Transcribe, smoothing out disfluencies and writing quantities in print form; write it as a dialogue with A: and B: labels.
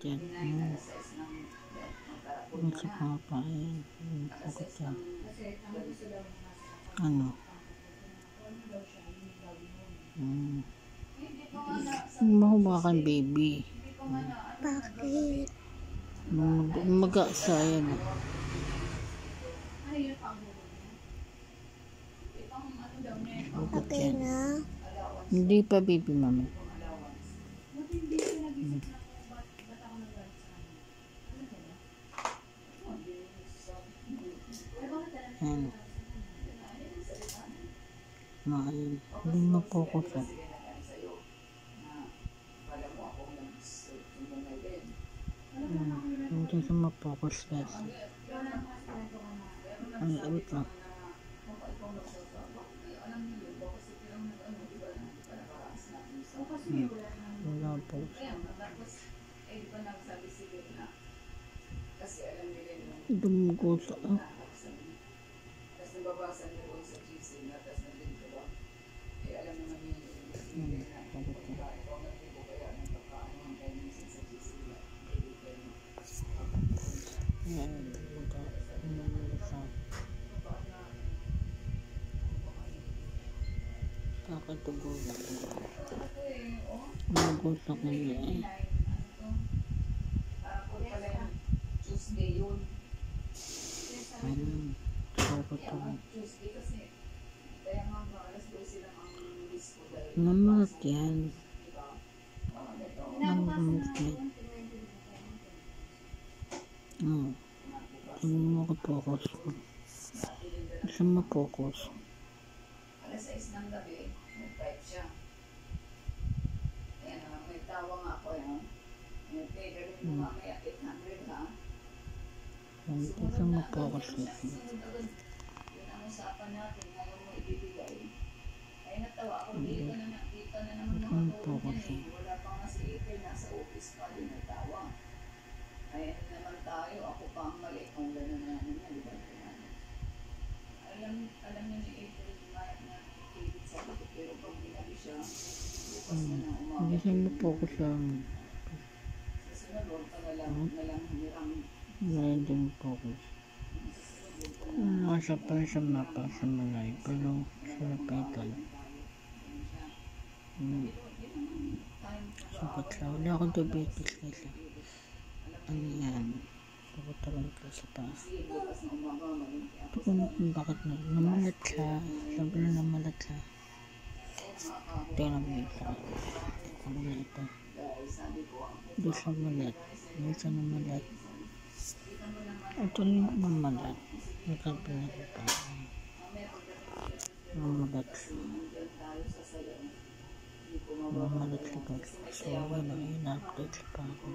A: yan. Ang sa papain. Bakit yan? Ano? Mahuba kang baby.
B: Bakit?
A: Mag-aasa yan.
B: Okay na?
A: Hindi pa baby mami. Ayan. Ayan. Hindi mapokus eh. Hindi siya mapokus guys. Ay, ito. Wala po. Dumugo sa kakatubo na dumugo sa kanya eh. Namulat yan. Namulat yan. Hindi mo makapokus. Hindi siya mapokus.
C: Alas 6 ng gabi, nag-type siya. Ayan, may tawa nga ako yun. Pay ka rin mo mamaya 800 ha.
A: Hindi siya mapokus.
C: Yun ang usapan natin, ngayon mo ibibigay. Ay natawa ako, dito na naman mga tulog yan eh. Wala pa nga si April, nasa office pa din natawa. Ay ano naman tayo, ako pa ang mali kung gano'n namin yan, di ba? Alam niyo ni April, na David sabi ko, pero pag ginabi siya, bukas na ng umaga.
A: Hindi siya mapokus lang.
C: Sa sunod, huwag ka nalang hirang.
A: Hindi mapokus. Nasa pa sa mapa sa malay, pero sa lapitan. Sapat lang. Wala akong diabetes kasi. Ano yan? Pagkataroon ko sa pa. Ito ko na kung bakit na. Namalat siya. Sabi na namalat siya. Tingnan mo ito. Ano na ito? Hindi siya malat. Hindi siya namalat. Ito na yung namalat. Nagkabi na ko pa. Namalat siya. Namalat siya. So, wala. Ina-update pa ako.